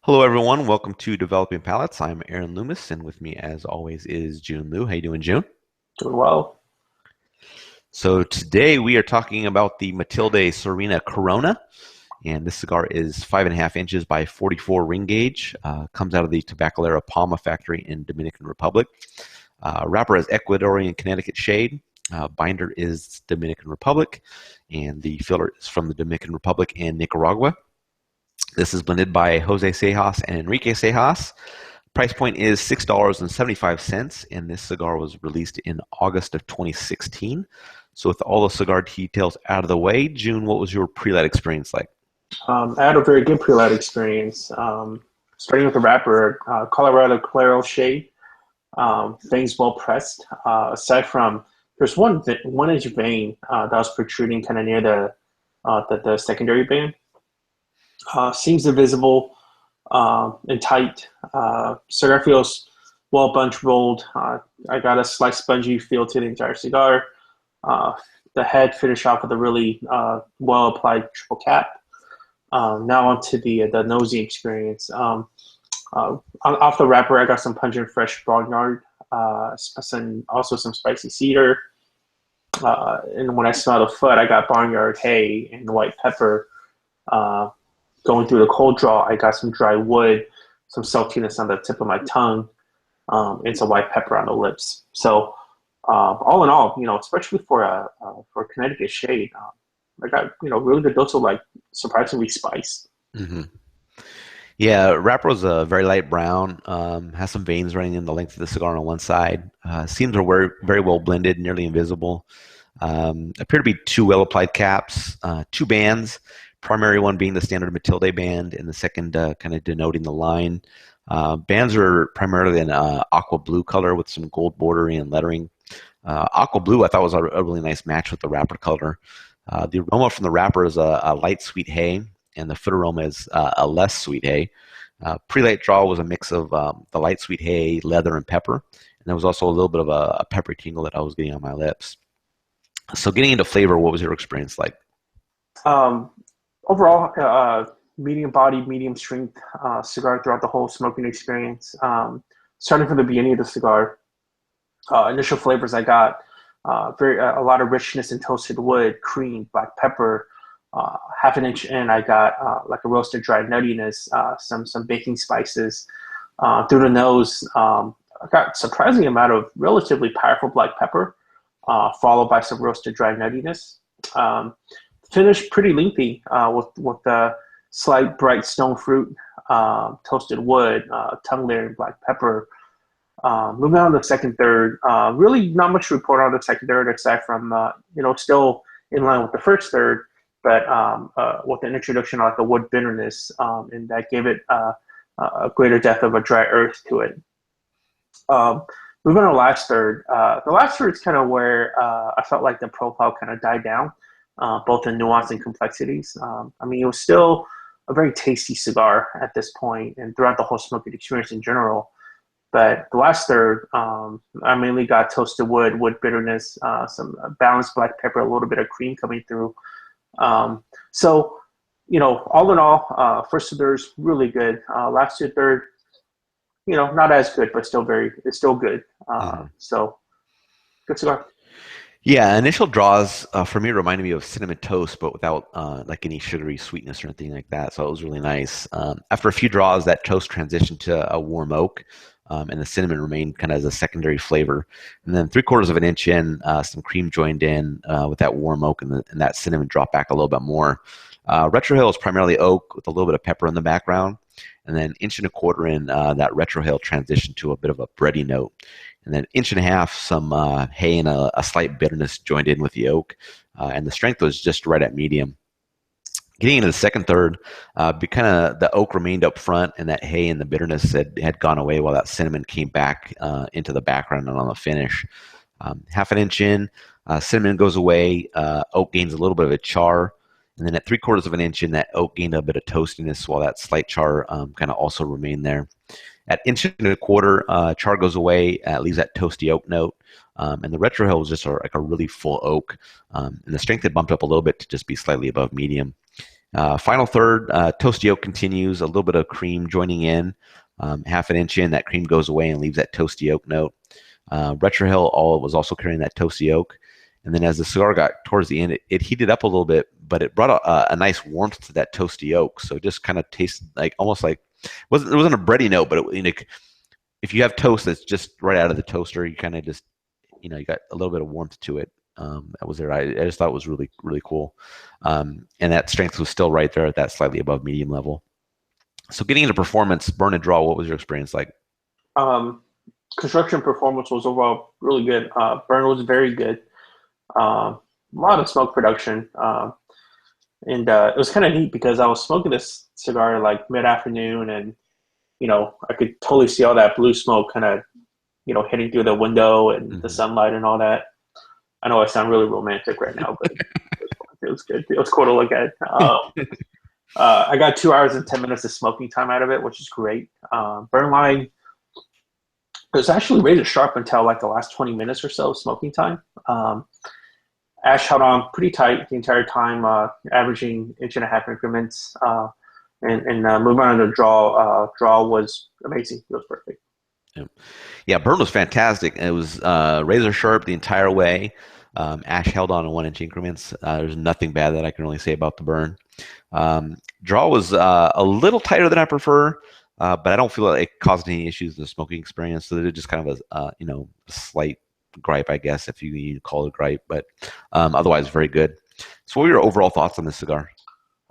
Hello, everyone. Welcome to Developing Palates. I'm Aaron Loomis, and with me, as always, is Jiunn Liu. How you doing, Jiunn? Doing well. So today we are talking about the Matilde Serena Corona, and this cigar is 5.5 inches by 44 ring gauge. Comes out of the Tabacalera Palma factory in Dominican Republic. Wrapper is Ecuadorian Connecticut shade. Binder is Dominican Republic, and the filler is from the Dominican Republic and Nicaragua. This is blended by Jose Sejas and Enrique Sejas. Price point is $6.75, and this cigar was released in August of 2016. So with all the cigar details out of the way, Jiunn, what was your pre-light experience like? I had a very good pre-light experience. Starting with the wrapper, Colorado Claro shade, things well pressed. Aside from, there's one inch vein that was protruding kind of near the secondary band. Seems invisible and tight. Cigar feels well bunch rolled. I got a slight spongy feel to the entire cigar. The head finished off with a really well applied triple cap. Now onto the nosy experience. Off the wrapper, I got some pungent fresh barnyard, also some spicy cedar. And when I smell the foot, I got barnyard hay and white pepper. Going through the cold draw, I got some dry wood, some saltiness on the tip of my tongue, and some white pepper on the lips. So all in all, especially for a Connecticut shade, I got really good dose of like surprisingly spice. hmm Yeah, wrapper was a very light brown. Has some veins running in the length of the cigar on one side. Seams are very well blended, nearly invisible. Appear to be two well applied caps, two bands. Primary one being the standard Matilde band, and the second kind of denoting the line. Bands are primarily in aqua blue color with some gold bordering and lettering. Aqua blue I thought was a really nice match with the wrapper color. The aroma from the wrapper is a light sweet hay, and the foot aroma is a less sweet hay. Pre-light draw was a mix of the light sweet hay, leather, and pepper. And there was also a little bit of a peppery tingle that I was getting on my lips. So getting into flavor, what was your experience like? Um, Overall, medium body, medium strength cigar throughout the whole smoking experience. Starting from the beginning of the cigar, initial flavors I got a lot of richness in toasted wood, cream, black pepper. Half an inch in, I got like a roasted dry nuttiness, some baking spices. Through the nose, I got surprising amount of relatively powerful black pepper, followed by some roasted dry nuttiness. Finish pretty lengthy with the slight bright stone fruit, toasted wood, tongue layer, and black pepper. Moving on to the second third, really not much to report on the second third aside from still in line with the first third, but with an introduction of like the wood bitterness, and that gave it a greater depth of a dry earth to it. Moving on to the last third, the last third is kind of where I felt like the profile kind of died down, both in nuance and complexities. I mean, it was still a very tasty cigar at this point, and throughout the whole smoking experience in general. But the last third, I mainly got toasted wood bitterness, some balanced black pepper, a little bit of cream coming through. So, all in all, first two thirds really good. Last two third, not as good, but it's still good. Mhm. So good cigar. Yeah, initial draws for me reminded me of cinnamon toast, but without like any sugary sweetness or anything like that. So it was really nice. After a few draws, that toast transitioned to a warm oak, and the cinnamon remained kind of as a secondary flavor. And then 3/4 of an inch in, some cream joined in with that warm oak, and that cinnamon dropped back a little bit more. Retrohale is primarily oak with a little bit of pepper in the background. And then inch and a quarter in, that retrohale transitioned to a bit of a bready note. And then inch and a half, some hay and a slight bitterness joined in with the oak. And the strength was just right at medium. Getting into the second third, the oak remained up front, and that hay and the bitterness had gone away while that cinnamon came back into the background and on the finish. Half an inch in, cinnamon goes away, oak gains a little bit of a char, and then at 3/4 of an inch in, that oak gained a bit of toastiness while that slight char kind of also remained there. At inch and a quarter, char goes away, leaves that toasty oak note, and the retrohale was just like a really full oak, and the strength had bumped up a little bit to just be slightly above medium. Final third, toasty oak continues, a little bit of cream joining in. Half an inch in, that cream goes away and leaves that toasty oak note. Retrohale was also carrying that toasty oak. And then as the cigar got towards the end, it heated up a little bit, but it brought a nice warmth to that toasty oak. So it just kind of tasted like almost like it wasn't a bready note, but if you have toast that's just right out of the toaster, you kind of just you got a little bit of warmth to it. That was there. I just thought it was really really cool, and that strength was still right there at that slightly above medium level. So getting into performance, burn and draw, what was your experience like? Um, Construction performance was overall really good. Burn was very good. A lot of smoke production. And it was kind of neat because I was smoking this cigar like mid-afternoon, and I could totally see all that blue smoke kind of hitting through the window and the Mm-hmm. sunlight and all that. I know I sound really romantic right now, but it was good. It was cool to look at. I got 2 hours and 10 minutes of smoking time out of it, which is great. Burn line, it was actually razor sharp until like the last 20 minutes or so of smoking time. Ash held on pretty tight the entire time, averaging 1.5 inch increments. And moving on to draw. Draw was amazing. It was perfect. Yeah. Yeah, burn was fantastic. It was razor sharp the entire way. Ash held on in 1 inch increments. There's nothing bad that I can really say about the burn. Draw was a little tighter than I prefer, but I don't feel like it caused any issues in the smoking experience. So it's just kind of a slight gripe, I guess, if you call it a gripe. But otherwise, very good. So, what were your overall thoughts on this cigar?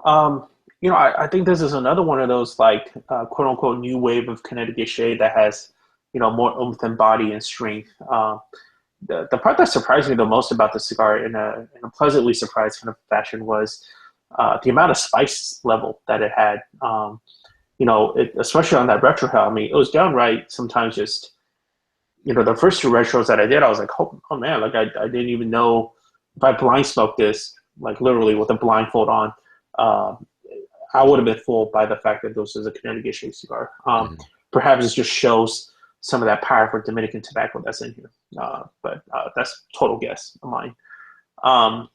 Um, I think this is another one of those like quote unquote new wave of Connecticut shade that has more oomph and body and strength. The part that surprised me the most about the cigar in a pleasantly surprised kind of fashion was the amount of spice level that it had. Especially on that retrohale. I mean, it was downright sometimes just the first two retros that I did, I was like, oh man, like I didn't even know if I blind smoked this, like literally with a blindfold on. Uh, I would have been fooled by the fact that this is a Connecticut shade cigar. Mhm. Perhaps it just shows some of that powerful Dominican tobacco that's in here. But that's total guess of mine. Um,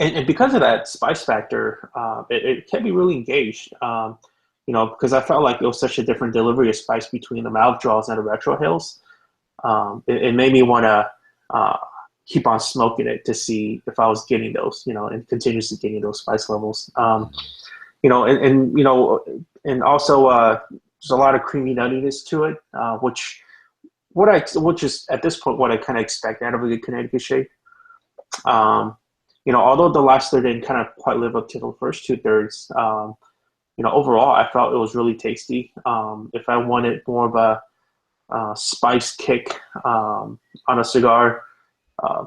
and because of that spice factor, it kept me really engaged. Because I felt like it was such a different delivery of spice between the mouth draws and the retrohales. It made me want to keep on smoking it to see if I was getting those, and continuously getting those spice levels. And also there's a lot of creamy nuttiness to it, which is at this point what I kind of expect out of a good Connecticut shade. Although the last third didn't kind of quite live up to the first 2/3, overall I felt it was really tasty. If I wanted more of a spice kick on a cigar,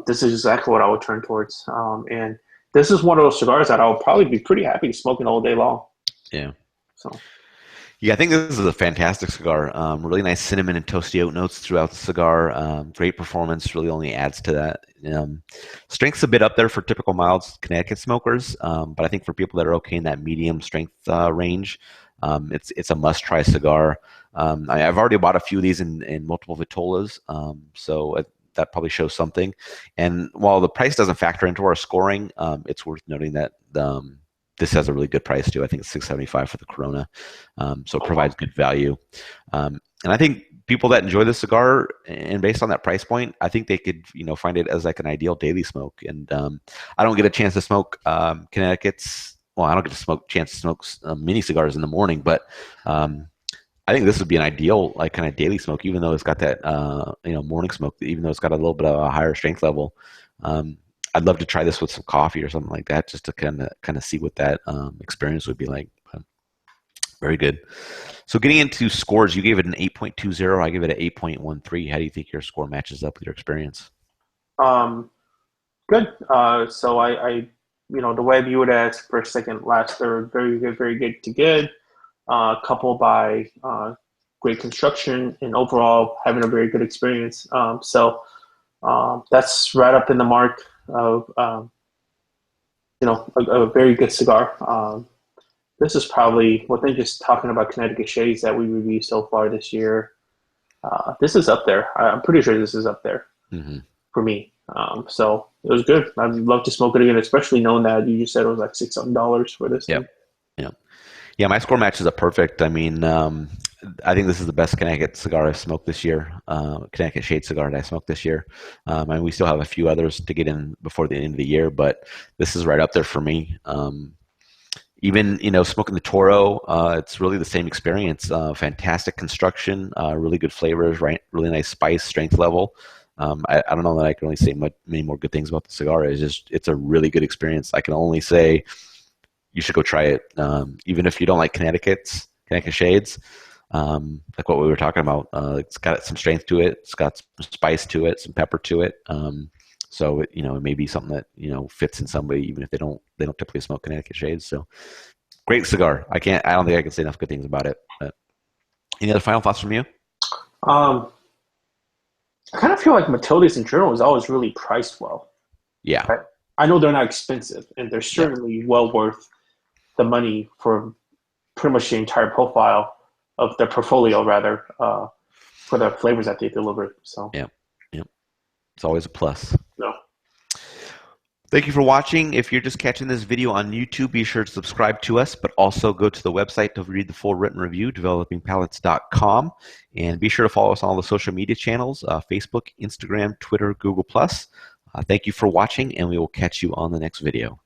this is exactly what I would turn towards. And this is one of those cigars that I'll probably be pretty happy smoking all day long. Yeah. So, Yeah, I think this is a fantastic cigar. Really nice cinnamon and toasty oat notes throughout the cigar. Great performance. Really only adds to that. Strength's a bit up there for typical mild Connecticut smokers, but I think for people that are okay in that medium strength range, it's a must-try cigar. I've already bought a few of these in multiple vitolas, so that probably shows something. And while the price doesn't factor into our scoring, it's worth noting that this has a really good price too. I think it's $6.75 for the Corona, so it provides good value. And I think people that enjoy this cigar, and based on that price point, I think they could find it as like an ideal daily smoke. And I don't get a chance to smoke Connecticut's. Well, I don't get to chance to smoke mini cigars in the morning, but I think this would be an ideal like kind of daily smoke, even though it's got that morning smoke, even though it's got a little bit of a higher strength level. I'd love to try this with some coffee or something like that, just to kind of see what that experience would be like. But very good. So getting into scores, you gave it an 8.20. I give it an 8.13. How do you think your score matches up with your experience? um, good. So the way I view it as first, second, last third, very good to good. Coupled by great construction and overall having a very good experience. That's right up in the mark of a very good cigar. This is probably, well, I think just talking about Connecticut shades that we reviewed so far this year, this is up there. I'm pretty sure this is up there Mm-hmm. for me. So it was good. I'd love to smoke it again, especially knowing that you just said it was like $600 for this Yep. thing. Yep. Yeah, my score matches up perfect. I mean, I think this is the best Connecticut cigar I've smoked this year. Connecticut shade cigar that I smoked this year. And we still have a few others to get in before the end of the year, but this is right up there for me. Even smoking the Toro, it's really the same experience. Fantastic construction, really good flavors, right? Really nice spice, strength level. I don't know that I can really say many more good things about the cigar. It's a really good experience. I can only say you should go try it. Even if you don't like Connecticut shades, like what we were talking about, it's got some strength to it. It's got some spice to it, some pepper to it. So it may be something that fits in somebody, even if they don't typically smoke Connecticut shades. So great cigar. I don't think I can say enough good things about it. But any other final thoughts from you? Um, I kind of feel like Matilda's in general is always really priced well. Yeah. Right? I know they're not expensive, and they're Yep. certainly well worth the money for pretty much the entire profile of their portfolio, rather, for the flavors that they deliver. So, Yep. Yep. It's always a plus. no. Thank you for watching. If you're just catching this video on YouTube, be sure to subscribe to us, but also go to the website to read the full written review, developingpalates.com. And be sure to follow us on all the social media channels, Facebook, Instagram, Twitter, Google+. Thank you for watching, and we will catch you on the next video.